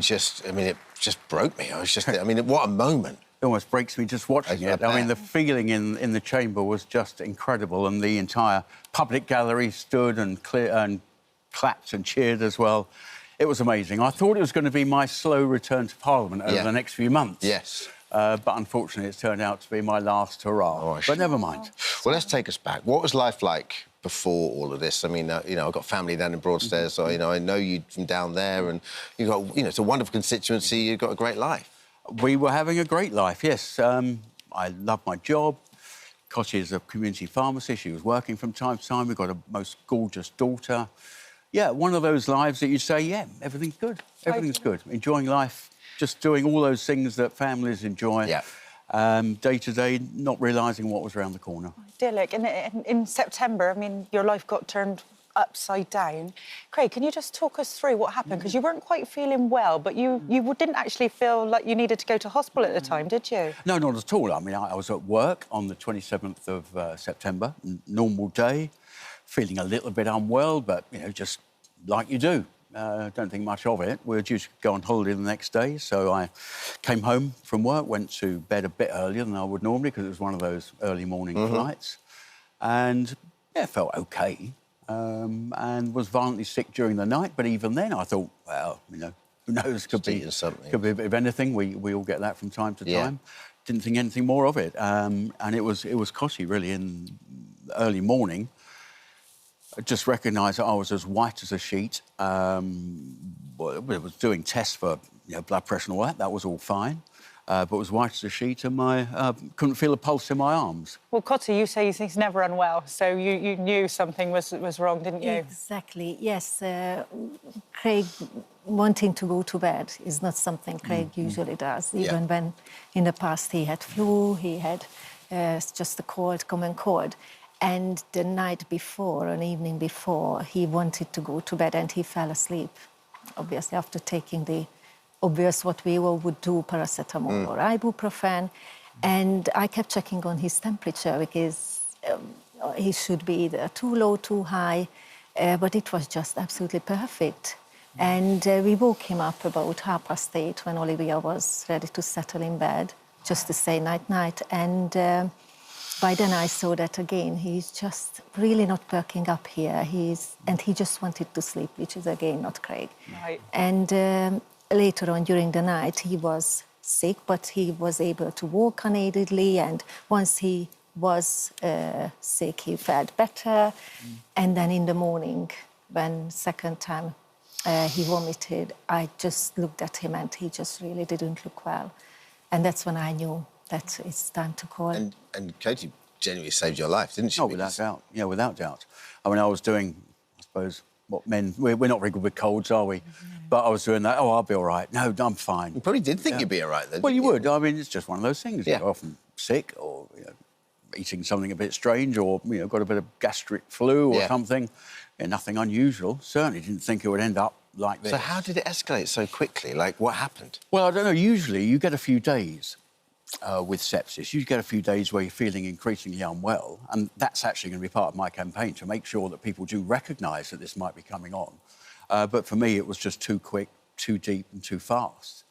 it just broke me. What a moment. It almost breaks me just watching it. I mean, the feeling in the chamber was just incredible, and the entire public gallery stood and clapped and cheered as well. It was amazing. I thought it was going to be my slow return to Parliament over the next few months. Yes. But unfortunately, it's turned out to be my last hurrah. But never mind. Well, let's take us back. What was life like before all of this? I mean, I've got family down in Broadstairs, so, I know you from down there, and you've got, it's a wonderful constituency. You've got a great life. We were having a great life, yes. I loved my job. Cotty is a community pharmacist. She was working from time to time. We've got a most gorgeous daughter. Yeah, one of those lives that you say, yeah, everything's good. Everything's good. Enjoying life, just doing all those things that families enjoy. Yeah. Day to day, not realising what was around the corner. Idyllic. And in September, I mean, your life got turned upside down. Craig, can you just talk us through what happened? Because you weren't quite feeling well, but you didn't actually feel like you needed to go to hospital at the time, did you? No, not at all. I mean, I was at work on the 27th of September, normal day, feeling a little bit unwell, but, just like you do. Don't think much of it. We were due to go on holiday the next day, so I came home from work, went to bed a bit earlier than I would normally because it was one of those early morning flights, and, felt OK. And was violently sick during the night. But even then, I thought, well, who knows? Could be a bit of anything. We all get that from time to time. Didn't think anything more of it. And it was Cotty, really, in the early morning. I just recognised that I was as white as a sheet. Well, I was doing tests for blood pressure and all that. That was all fine. But was white as a sheet, and couldn't feel a pulse in my arms. Well, Cotty, you say he's never unwell, so you knew something was wrong, didn't you? Exactly, yes. Craig wanting to go to bed is not something Craig usually does, even when in the past he had flu, he had just a common cold. And the night before, an evening before, he wanted to go to bed and he fell asleep, obviously, after taking the obvious what we all would do, paracetamol or ibuprofen. And I kept checking on his temperature because he should be either too low, too high, but it was just absolutely perfect. And we woke him up about 8:30 when Olivia was ready to settle in bed, just to say night-night. And by then I saw that again, he's just really not perking up here. And he just wanted to sleep, which is, again, not Craig. Right. And later on during the night, he was sick, but he was able to walk unaidedly. And once he was sick, he felt better. And then in the morning, when second time he vomited, I just looked at him and he just really didn't look well. And that's when I knew that it's time to call. And Katie genuinely saved your life, didn't she? Oh, without doubt. Yeah, without doubt. I mean, I was doing, I suppose, what men... We're not very good with colds, are we? But I was doing that. Oh, I'll be all right. No, I'm fine. You probably did think you'd be all right then. Well, you would. I mean, it's just one of those things. Yeah. You're often sick or eating something a bit strange or, got a bit of gastric flu or something. Nothing unusual. Certainly didn't think it would end up like this. So how did it escalate so quickly? Like, what happened? Well, I don't know. Usually you get a few days with sepsis. You get a few days where you're feeling increasingly unwell, and that's actually going to be part of my campaign to make sure that people do recognise that this might be coming on. But for me, it was just too quick, too deep and too fast.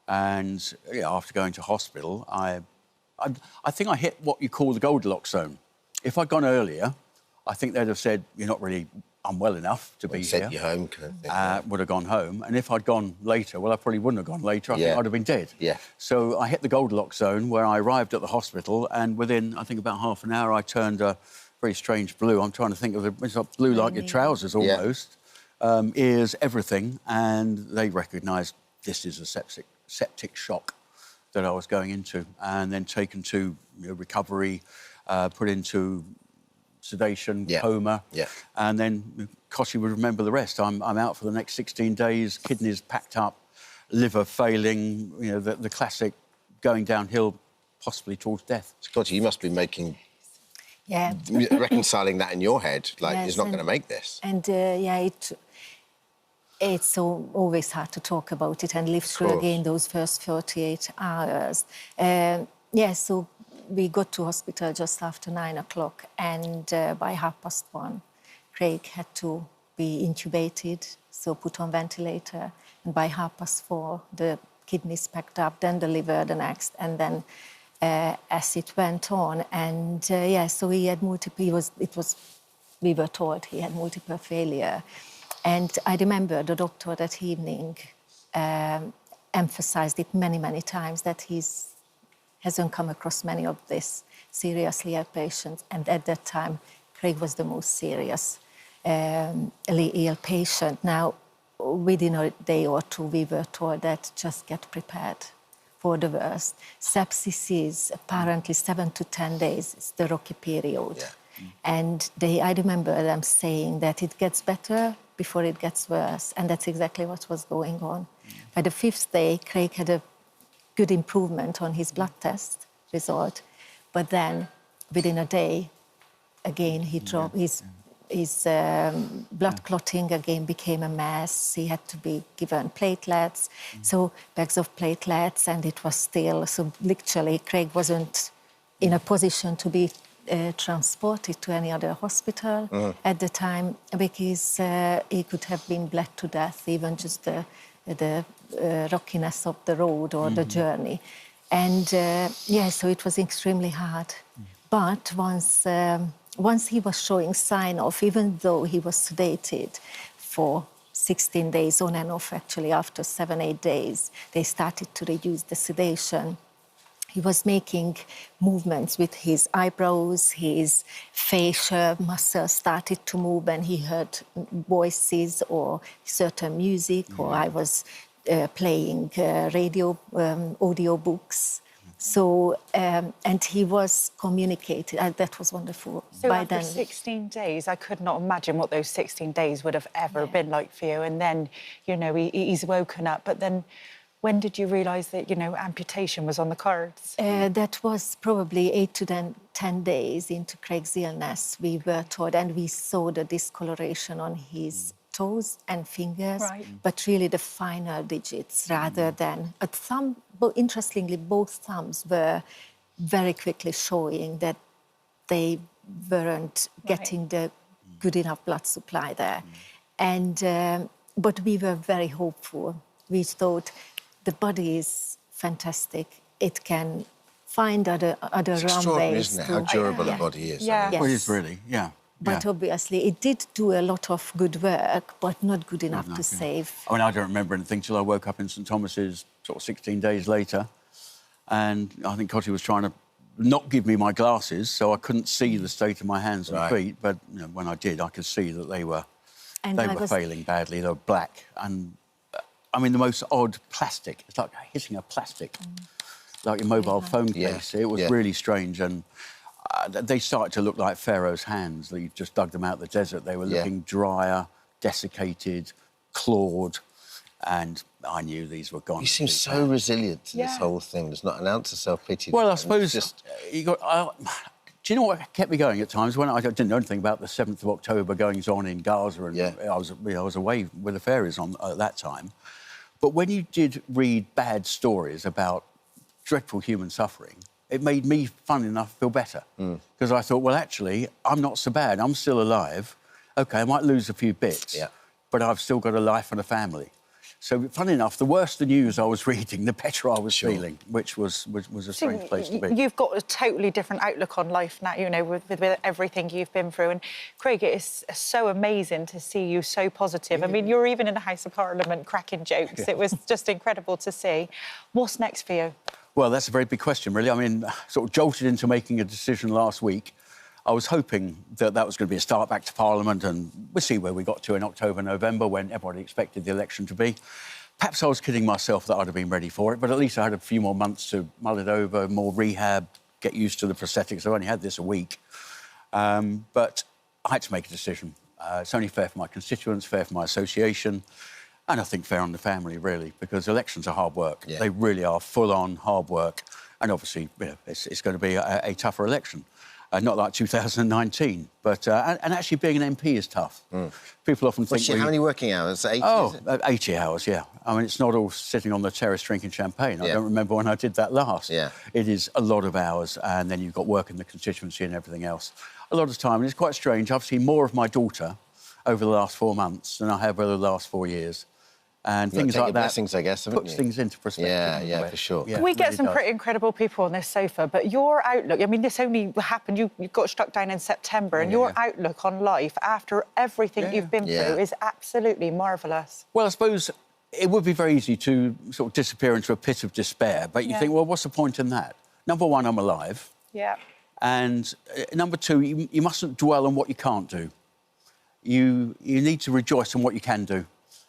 And after going to hospital, I think I hit what you call the Goldilocks zone. If I'd gone earlier, I think they'd have said, you're not really unwell enough to be here. Sent you home, kind of thing. Would have gone home. And if I'd gone later, well, I probably wouldn't have gone later. I think I'd have been dead. Yeah. So I hit the Goldilocks zone where I arrived at the hospital, and within, I think, about half an hour, I turned a very strange blue. I'm trying to think of it. It's like blue like your trousers, almost. Ears, everything. And they recognised this is a septic shock that I was going into, and then taken to recovery, put into sedation, coma, and then Cotty would remember the rest. I'm out for the next 16 days, kidneys packed up, liver failing, the classic going downhill, possibly towards death. Cotty, you must be making... reconciling that in your head, like, he's not going to make this. And, it's always hard to talk about it and live through again those first 48 hours. So we got to hospital just after 9 o'clock, and by 1:30, Craig had to be intubated, so put on ventilator. And by 4:30, the kidneys packed up, then the liver the next, and then as it went on. And so he had multiple, we were told he had multiple failure. And I remember the doctor that evening emphasized it many, many times that he hasn't come across many of these seriously ill patients. And at that time, Craig was the most seriously ill patient. Now, within a day or two, we were told that just get prepared for the worst. Sepsis is apparently 7 to 10 days. It's the rocky period. Yeah. And I remember them saying that it gets better before it gets worse. And that's exactly what was going on. By the 5th day, Craig had a good improvement on his blood test result. But then, within a day, again, he dropped. His blood clotting again became a mess. He had to be given platelets, so bags of platelets, and it was still, so literally Craig wasn't in a position to be transported to any other hospital at the time, because he could have been bled to death, even just the rockiness of the road or the journey. And so it was extremely hard. But once he was showing sign of, even though he was sedated for 16 days on and off, actually after 7-8 days, they started to reduce the sedation. He was making movements with his eyebrows, his facial muscles started to move, and he heard voices or certain music, or I was playing radio, audio books. So, and he was communicating, that was wonderful. So by after then, 16 days, I could not imagine what those 16 days would have ever been like for you. And then, you know, he's woken up. But then when did you realise that, you know, amputation was on the cards? That was probably 8 to 10 days into Craig's illness, we were told, and we saw the discoloration on his toes and fingers, but really the finer digits rather than a thumb. But interestingly, both thumbs were very quickly showing that they weren't getting the good enough blood supply there. And but we were very hopeful. We thought the body is fantastic. It can find other It's extraordinary, runways. isn't it? How durable the body is. Yeah. I mean. Well, it is really, yeah. But obviously, it did do a lot of good work, but not good enough to save. I mean, I don't remember anything till I woke up in St Thomas's sort of 16 days later. And I think Cotty was trying to not give me my glasses, so I couldn't see the state of my hands and feet. But you know, when I did, I could see that they were failing badly. They were black. And, I mean, the most odd plastic. It's like hitting a plastic, like your mobile phone case. It was really strange. And they started to look like Pharaoh's hands. You just dug them out of the desert. They were looking drier, desiccated, clawed, and I knew these were gone. You seem so resilient to this whole thing. There's not an ounce of self-pity. Well, I suppose do you know what kept me going at times? When I didn't know anything about the 7th of October goings-on in Gaza, and I was away with the fairies at that time. But when you did read bad stories about dreadful human suffering, it made me, fun enough, feel better. Because I thought, well, actually, I'm not so bad. I'm still alive. OK, I might lose a few bits, but I've still got a life and a family. So, funny enough, the worse the news I was reading, the better I was feeling, which was a strange place to be. You've got a totally different outlook on life now, you know, with everything you've been through. And, Craig, it is so amazing to see you so positive. I mean, you're even in the House of Parliament cracking jokes. It was just incredible to see. What's next for you? Well, that's a very big question, really. I mean, sort of jolted into making a decision last week. I was hoping that was going to be a start back to Parliament, and we'll see where we got to in October, November, when everybody expected the election to be. Perhaps I was kidding myself that I'd have been ready for it, but at least I had a few more months to mull it over, more rehab, get used to the prosthetics. I've only had this a week. But I had to make a decision. It's only fair for my constituents, fair for my association, and I think fair on the family, really, because elections are hard work. They really are full-on hard work. And obviously, you know, it's going to be a tougher election. Not like 2019, but... and actually being an MP is tough. People often think... How many working hours? 80? Oh, 80 hours, yeah. I mean, it's not all sitting on the terrace drinking champagne. I don't remember when I did that last. It is a lot of hours, and then you've got work in the constituency and everything else. A lot of time, and it's quite strange. I've seen more of my daughter over the last 4 months than I have over the last 4 years. And You've got to things take like your that blessings, I guess, haven't puts you? things into perspective. Yeah, a little yeah, bit. for sure. Yeah, We get really some does. pretty incredible people on this sofa, but your outlook, I mean, this only happened, you got struck down in September, and your outlook on life after everything you've been through is absolutely marvellous. Well, I suppose it would be very easy to sort of disappear into a pit of despair, but you think, well, what's the point in that? Number one, I'm alive. Yeah. And number two, you mustn't dwell on what you can't do. You need to rejoice in what you can do.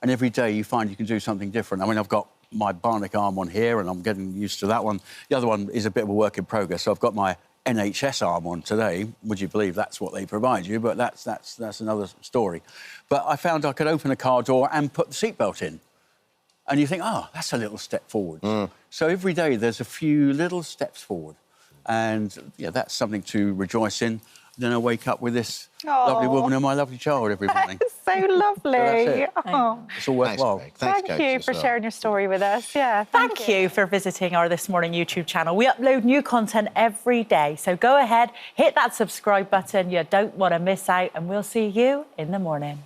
And every day you find you can do something different. I mean, I've got my Bionic arm on here, and I'm getting used to that one. The other one is a bit of a work in progress. So I've got my NHS arm on today. Would you believe that's what they provide you? But that's another story. But I found I could open a car door and put the seatbelt in. And you think, oh, that's a little step forward. So every day there's a few little steps forward. And, yeah, that's something to rejoice in. Then I wake up with this lovely woman and my lovely child every morning. So lovely. So that's it. Oh. It's all worthwhile. Thank you for sharing your story with us. Yeah, Thank you for visiting our This Morning YouTube channel. We upload new content every day, so go ahead, hit that subscribe button. You don't want to miss out, and we'll see you in the morning.